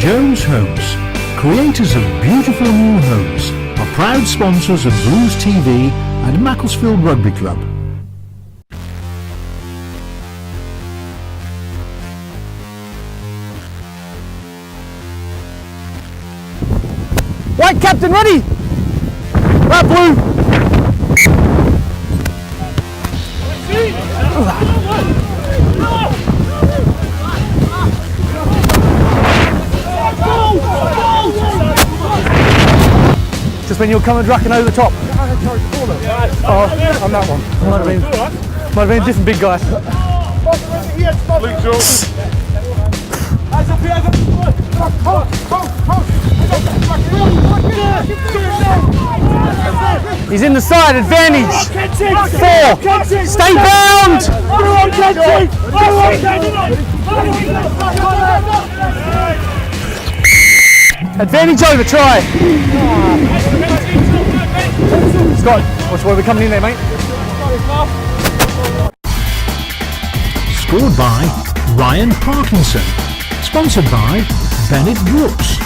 Jones Homes, creators of beautiful new homes, are proud sponsors of Blues TV and Macclesfield Rugby Club. White captain ready! Right, blue! Just when you're coming racking over the top. Oh, I'm that one. Might have been a different big guy. He's in the side, advantage. 4. Stay bound. Advantage over, try. Scott, watch where we're coming in there, mate. Scored by Ryan Parkinson. Sponsored by Bennett Brooks.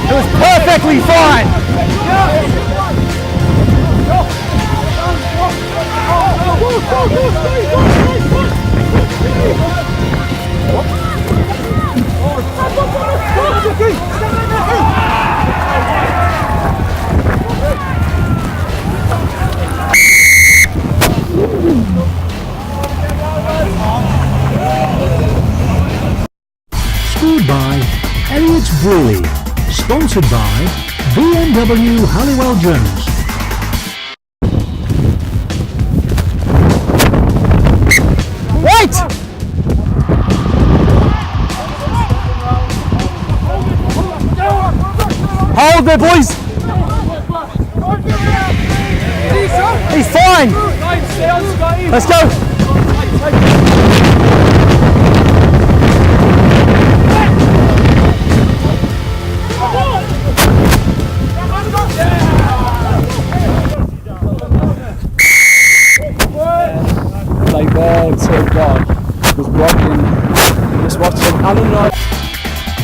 It was perfectly fine. Scored by Elliot Brewery. Sponsored by BMW Halliwell Jones. Wait! Hold there, boys. He's fine. Let's go. Play ball to God. Was blocking. Just watching Alan.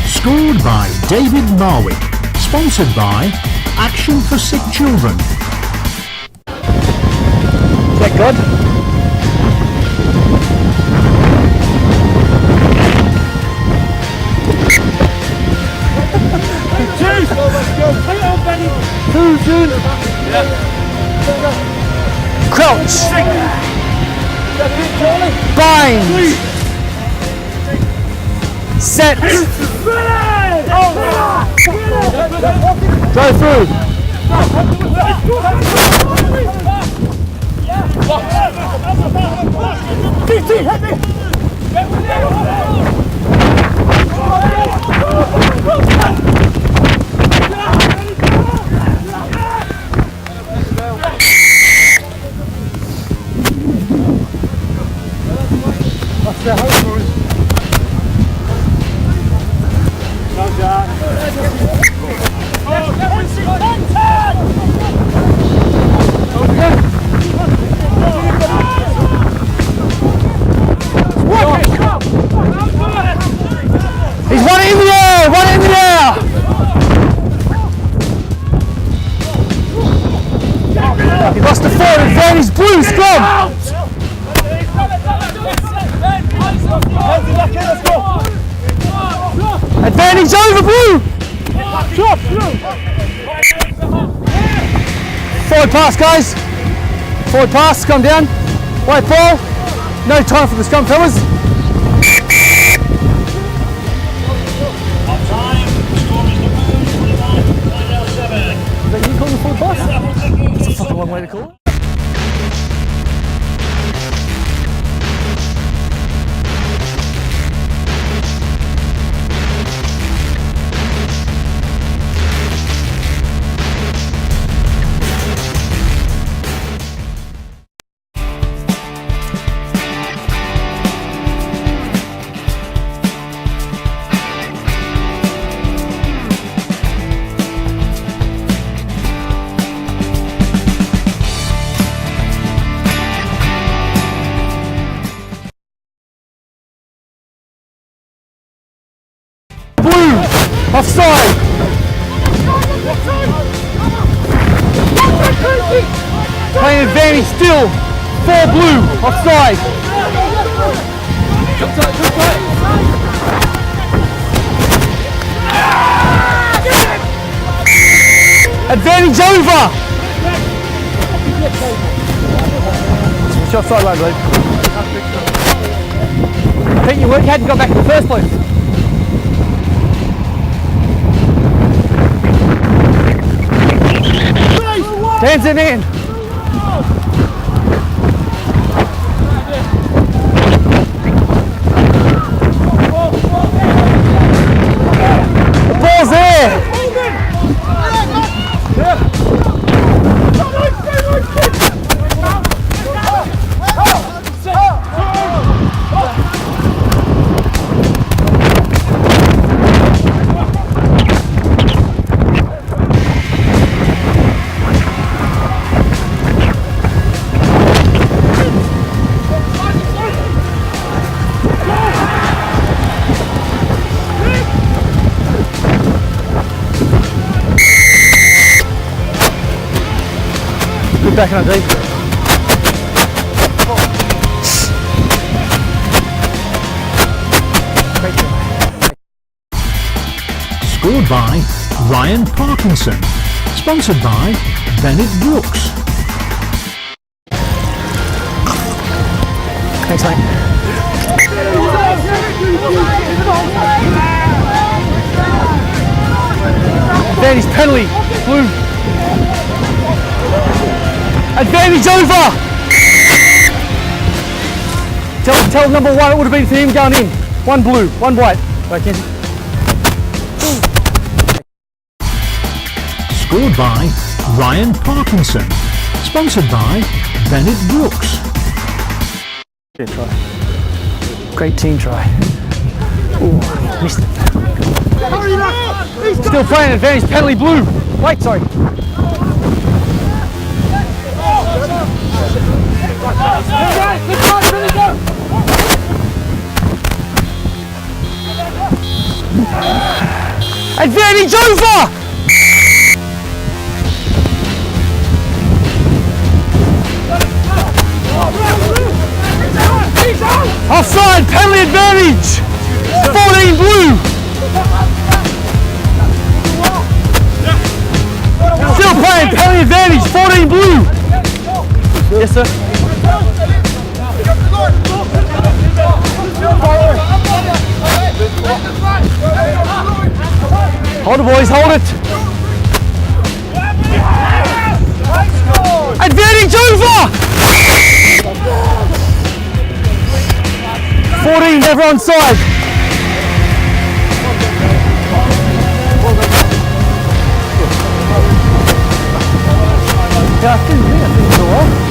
Scored by David Marwick. Sponsored by Action for Sick Children. Check good. Crouch. Bind. Set. Go through. That's their house, boys. He's one in the air! One in the air! He lost the forward advantage. Blue scrum! Advantage over blue! Forward pass, guys. Forward pass, come down. White ball. No time for the scrum, fellas. Is that you calling the forward pass? That's a fucking one way to call it. Advantage still. 4 blue. Offside. Advantage over. Switch offside line, Blake. I think you hadn't got back in the first place. Hands in hand. The ball's there. Back on deep. Scored by Ryan Parkinson. Sponsored by Bennett Brooks. Thanks, mate. Advantage penalty. Blue. Advantage over! Tell number 1 it would have been for him going in. 1 blue, 1 white. Right, Kenzie. Scored by Ryan Parkinson. Sponsored by Bennett Brooks. Good try. Great team try. Ooh, missed it. Still playing advantage penalty blue. White, sorry. Advantage over! Offside, penalty advantage! 14 blue! Still playing, penalty advantage, 14 blue! Yes, sir. Hold it, boys, hold it. Advantage over! 14, everyone's side. Yeah, I think it's all right.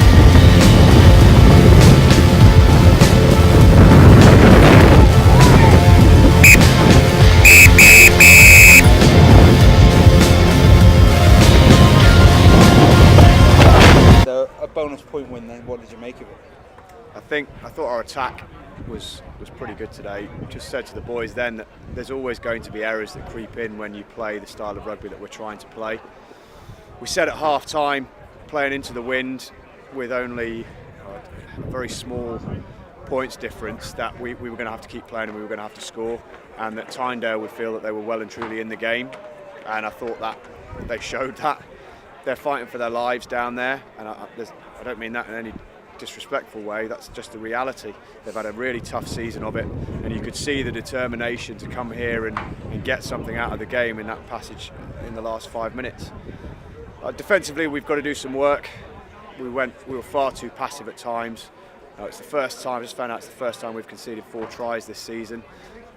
Bonus point win then, what did you make of it? I thought our attack was pretty good today. Just said to the boys then that there's always going to be errors that creep in when you play the style of rugby that we're trying to play. We said at half time, playing into the wind with only a very small points difference, that we were going to have to keep playing and we were going to have to score, and that Tynedale would feel that they were well and truly in the game, and I thought that they showed that. They're fighting for their lives down there, and I don't mean that in any disrespectful way, that's just the reality. They've had a really tough season of it, and you could see the determination to come here and get something out of the game in that passage in the last 5 minutes. Defensively, we've got to do some work. We were far too passive at times. It's the first time, I just found out it's the first time we've conceded 4 tries this season.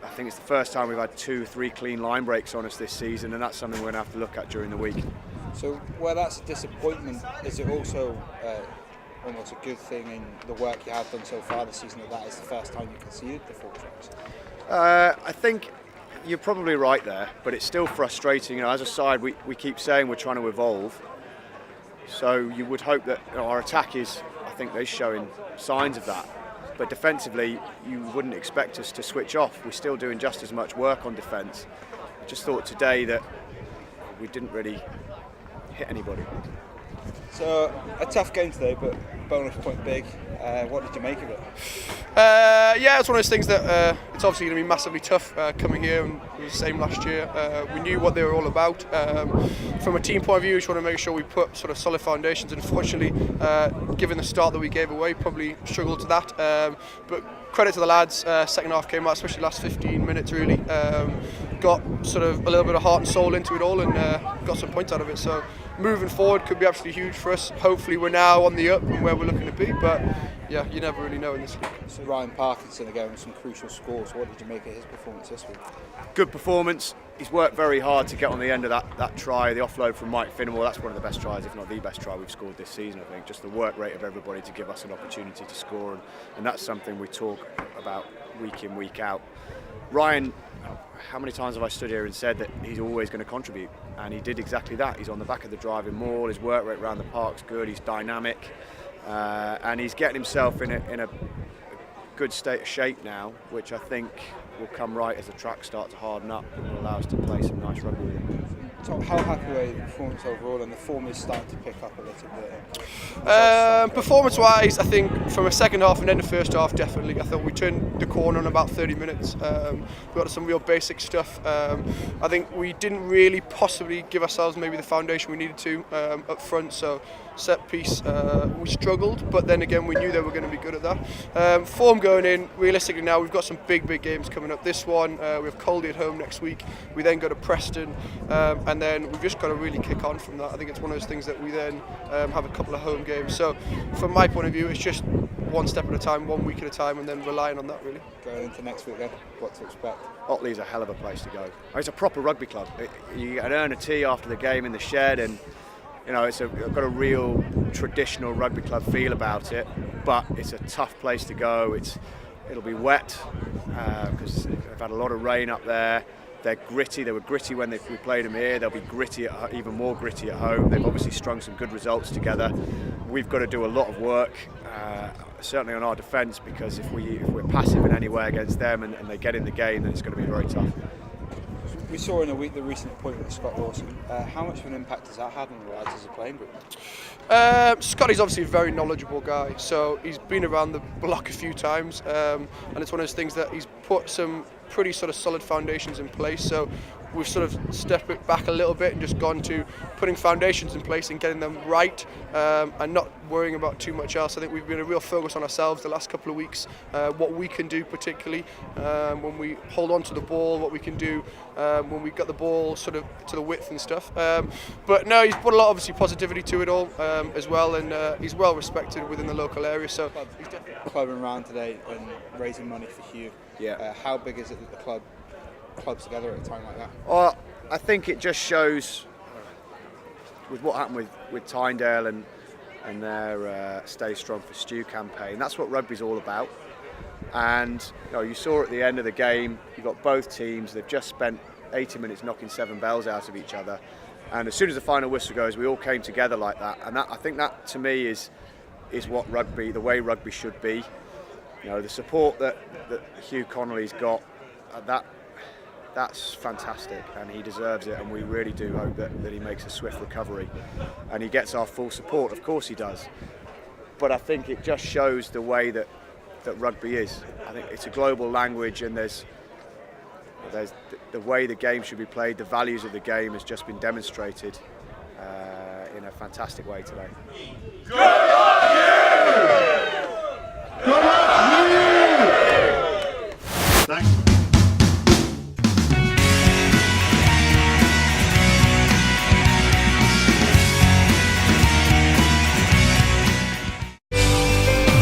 I think it's the first time we've had 2-3 clean line breaks on us this season, and that's something we're going to have to look at during the week. So, well, that's a disappointment. Is it also almost a good thing in the work you have done so far this season that is the first time you conceded the 4 tries? I think you're probably right there, but it's still frustrating. As a side, we keep saying we're trying to evolve. So you would hope that our attack is, I think they're showing signs of that. But defensively, you wouldn't expect us to switch off. We're still doing just as much work on defence. I just thought today that we didn't really hit anybody. So a tough game today, but bonus point big. What did you make of it? Yeah, it's one of those things that it's obviously going to be massively tough coming here, and it was the same last year. We knew what they were all about. From a team point of view, we just want to make sure we put sort of solid foundations. Unfortunately, given the start that we gave away, probably struggled to that. But credit to the lads, second half came out, especially last 15 minutes really. Got sort of a little bit of heart and soul into it all, and got some points out of it. So moving forward could be absolutely huge for us. Hopefully we're now on the up and where we're looking to be, but yeah, you never really know in this league. So Ryan Parkinson again with some crucial scores. What did you make of his performance this week? Good performance. He's worked very hard to get on the end of that try, the offload from Mike Finnemore. That's one of the best tries, if not the best try we've scored this season, I think. Just the work rate of everybody to give us an opportunity to score, and that's something we talk about week in, week out. Ryan, how many times have I stood here and said that he's always going to contribute? And he did exactly that. He's on the back of the driving maul, his work rate around the park's good, he's dynamic, and he's getting himself in a good state of shape now, which I think will come right as the track starts to harden up and will allow us to play some nice rugby with him. So how happy were you with the performance overall, and the form is starting to pick up a little bit? Performance-wise, I think from a second half and then the first half, definitely. I thought we turned the corner in about 30 minutes. We got some real basic stuff. I think we didn't really possibly give ourselves maybe the foundation we needed to up front. So set piece, we struggled, but then again we knew they were going to be good at that. Form going in, realistically now we've got some big games coming up. This one, we have Coldy at home next week. We then go to Preston, and then we've just got to really kick on from that. I think it's one of those things that we then have a couple of home games. So from my point of view, it's just one step at a time, 1 week at a time, and then relying on that really. Going into next week then, what to expect? Otley's a hell of a place to go. It's a proper rugby club. You can earn a tea after the game in the shed, and you know, it's got a real traditional rugby club feel about it, but it's a tough place to go. It'll be wet because they've had a lot of rain up there. They're gritty. They were gritty when we played them here. They'll be gritty, even more gritty at home. They've obviously strung some good results together. We've got to do a lot of work, certainly on our defence, because if we're passive in any way against them and they get in the game, then it's going to be very tough. We saw in a week the recent appointment of Scott Lawson. How much of an impact does that have on the lads as a playing group? Scotty's obviously a very knowledgeable guy, so he's been around the block a few times, and it's one of those things that he's put some pretty sort of solid foundations in place. So we've sort of stepped it back a little bit and just gone to putting foundations in place and getting them right, and not worrying about too much else. I think we've been a real focus on ourselves the last couple of weeks, what we can do particularly when we hold on to the ball, what we can do when we got the ball sort of to the width and stuff. But no, he's put a lot obviously positivity to it all as well, and he's well respected within the local area. So he's definitely clubbing around today and raising money for Hugh. Yeah. How big is it that the clubs together at a time like that? Well, I think it just shows with what happened with Tynedale and their Stay Strong for Stu campaign. That's what rugby's all about. And you saw at the end of the game, you got both teams. They've just spent 80 minutes knocking 7 bells out of each other. And as soon as the final whistle goes, we all came together like that. And I think that to me is what rugby, the way rugby should be. The support that Hugh Connolly's got, that's fantastic, and he deserves it, and we really do hope that he makes a swift recovery and he gets our full support. Of course he does, but I think it just shows the way that rugby is. I think it's a global language, and there's the way the game should be played, the values of the game has just been demonstrated in a fantastic way today. Good on you! Good on you! Thanks.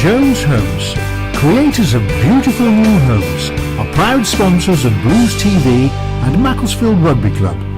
Jones Homes, creators of beautiful new homes, are proud sponsors of Blues TV and Macclesfield Rugby Club.